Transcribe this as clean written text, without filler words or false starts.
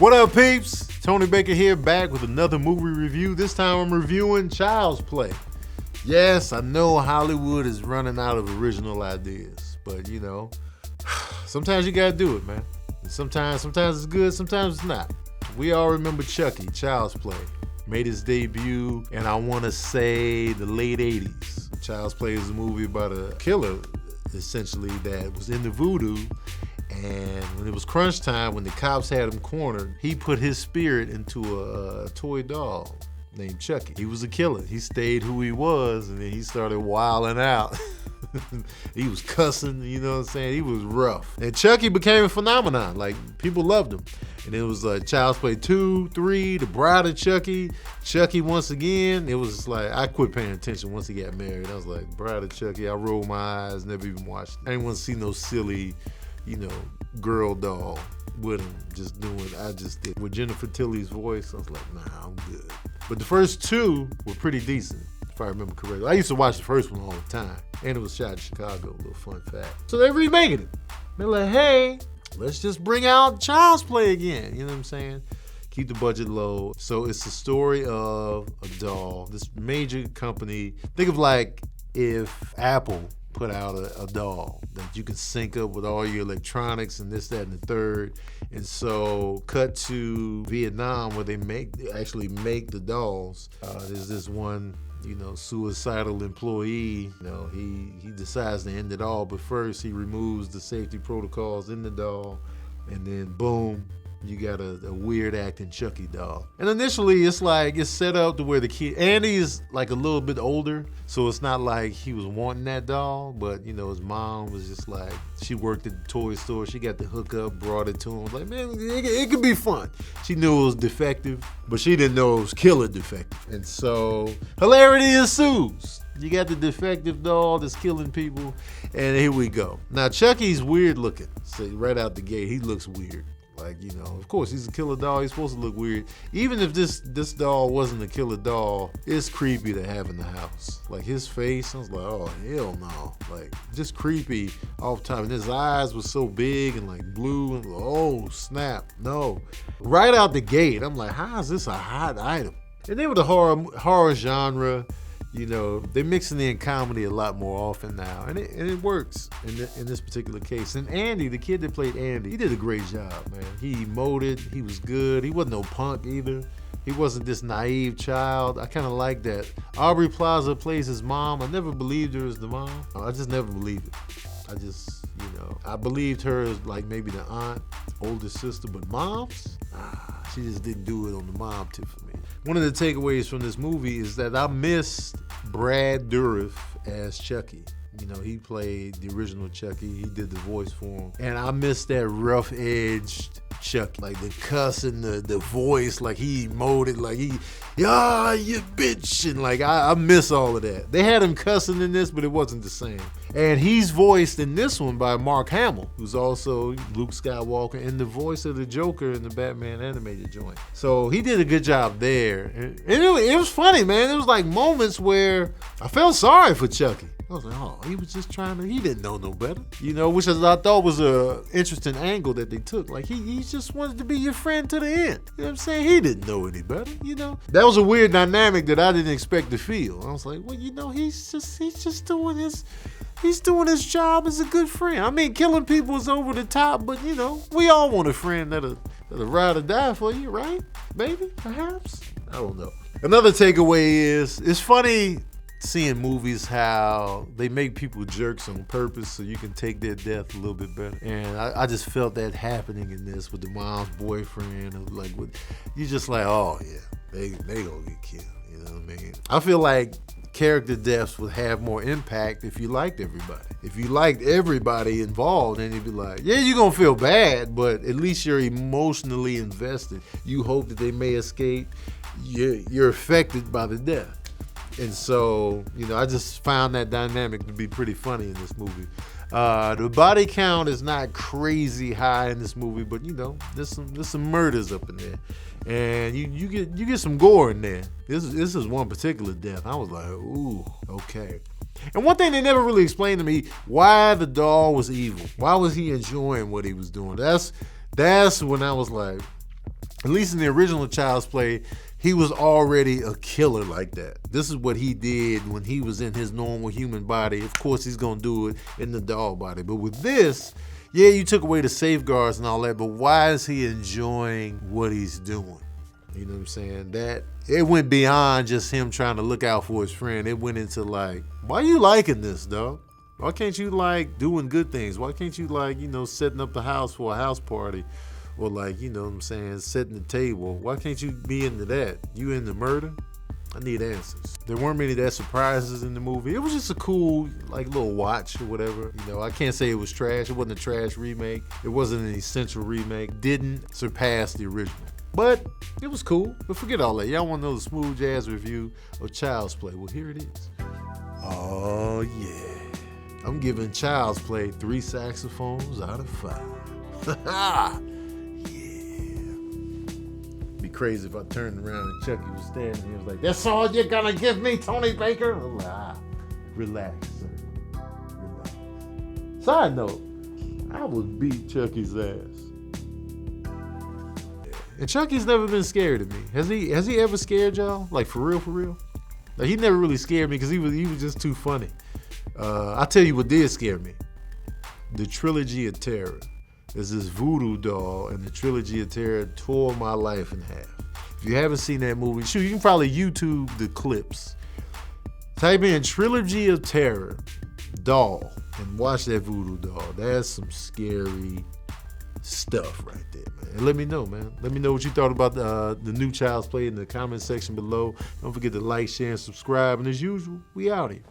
What up, peeps? Tony Baker here, back with another movie review. This time I'm reviewing Child's Play. Yes, I know Hollywood is running out of original ideas, but you know, sometimes you gotta do it, man. Sometimes it's good, sometimes it's not. We all remember Chucky, Child's Play. Made his debut, and I want to say the late 80s. Child's Play is a movie about a killer, essentially, that was into voodoo. And when it was crunch time, when the cops had him cornered, he put his spirit into a toy doll named Chucky. He was a killer. He stayed who he was, and then he started wilding out. He was cussing, you know what I'm saying? He was rough. And Chucky became a phenomenon. Like, people loved him. And it was like Child's Play 2, 3, The Bride of Chucky, Chucky once again. It was like, I quit paying attention once he got married. I was like, Bride of Chucky, I rolled my eyes, never even watched it. I didn't want to see no silly, you know, girl doll with him just doing, I just did. With Jennifer Tilly's voice, I was like, nah, I'm good. But the first two were pretty decent, if I remember correctly. I used to watch the first one all the time, and it was shot in Chicago, a little fun fact. So they're remaking it. They're like, hey, let's just bring out Child's Play again, you know what I'm saying? Keep the budget low. So it's the story of a doll, this major company. Think of like if Apple put out a doll that you can sync up with all your electronics and this, that, and the third. And so cut to Vietnam where they actually make the dolls. There's this one, you know, suicidal employee. You know, he decides to end it all, but first he removes the safety protocols in the doll, and then boom, you got a weird acting Chucky doll. And initially it's like, it's set up to where the kid, Andy is like a little bit older, so it's not like he was wanting that doll, but you know, his mom was just like, she worked at the toy store, she got the hookup, brought it to him, like, man, it could be fun. She knew it was defective, but she didn't know it was killer defective. And so hilarity ensues. You got the defective doll that's killing people, and here we go. Now Chucky's weird looking, so right out the gate, he looks weird. Like, you know, of course, he's a killer doll. He's supposed to look weird. Even if this doll wasn't a killer doll, it's creepy to have in the house. Like, his face, I was like, oh, hell no. Like, just creepy all the time. And his eyes were so big and, like, blue. And, oh, snap. No. Right out the gate, I'm like, how is this a hot item? And then with the horror genre, you know, they're mixing in comedy a lot more often now, and it works in this particular case. And Andy, the kid that played Andy, he did a great job, man. He emoted, he was good. He wasn't no punk either. He wasn't this naive child. I kind of like that. Aubrey Plaza plays his mom. I never believed her as the mom. I just never believed it. I just, you know, I believed her as like maybe the aunt, older sister, but moms, she just didn't do it on the mom tip for me. One of the takeaways from this movie is that I missed Brad Dourif as Chucky. You know, he played the original Chucky. He did the voice for him. And I missed that rough-edged Chucky. Like the cuss and the voice, like he emoted, like you bitch. And like, I miss all of that. They had him cussing in this, but it wasn't the same. And he's voiced in this one by Mark Hamill, who's also Luke Skywalker and the voice of the Joker in the Batman animated joint. So he did a good job there. And it was funny, man. It was like moments where I felt sorry for Chucky. I was like, oh, he was just he didn't know no better. You know, which I thought was a interesting angle that they took. Like, he just wanted to be your friend to the end. You know what I'm saying? He didn't know any better, you know? That was a weird dynamic that I didn't expect to feel. I was like, well, you know, he's just doing his job as a good friend. I mean, killing people is over the top, but, you know, we all want a friend that'll ride or die for you, right? Maybe, perhaps? I don't know. Another takeaway is, it's funny seeing movies how they make people jerks on purpose so you can take their death a little bit better. And I just felt that happening in this with the mom's boyfriend. Like, you just like, oh yeah, they gonna get killed. You know what I mean? I feel like character deaths would have more impact if you liked everybody. If you liked everybody involved, then you'd be like, yeah, you're gonna feel bad, but at least you're emotionally invested. You hope that they may escape. You're affected by the death. And so, you know, I just found that dynamic to be pretty funny in this movie. The body count is not crazy high in this movie, but you know, there's some murders up in there, and you get some gore in there. This is one particular death. I was like, ooh, okay. And one thing they never really explained to me, why the doll was evil. Why was he enjoying what he was doing? That's when I was like, At least in the original Child's Play, he was already a killer like that. This is what he did when he was in his normal human body. Of course, he's gonna do it in the doll body. But with this, yeah, you took away the safeguards and all that, but why is he enjoying what he's doing? You know what I'm saying? That it went beyond just him trying to look out for his friend. It went into like, why are you liking this, dog? Why can't you like doing good things? Why can't you like, you know, setting up the house for a house party? Or like, you know what I'm saying, setting the table. Why can't you be into that? You into murder? I need answers. There weren't many that surprises in the movie. It was just a cool, like, little watch or whatever. You know, I can't say it was trash. It wasn't a trash remake. It wasn't an essential remake. Didn't surpass the original. But it was cool. But forget all that. Y'all want to know the smooth jazz review of Child's Play? Well, here it is. Oh, yeah. I'm giving Child's Play 3 saxophones out of 5. Crazy if I turned around and Chucky was standing here. He was like, "That's all you're gonna give me, Tony Baker?" I'm like, relax, sir. Relax. Side note, I would beat Chucky's ass. And Chucky's never been scared of me. Has he ever scared y'all? Like for real, for real? Like, he never really scared me because he was just too funny. I'll tell you what did scare me. The Trilogy of Terror. There's this voodoo doll, and the Trilogy of Terror tore my life in half. If you haven't seen that movie, shoot, you can probably YouTube the clips. Type in Trilogy of Terror doll and watch that voodoo doll. That's some scary stuff right there, man. And let me know, man. Let me know what you thought about the new Child's Play in the comment section below. Don't forget to like, share, and subscribe. And as usual, we out here.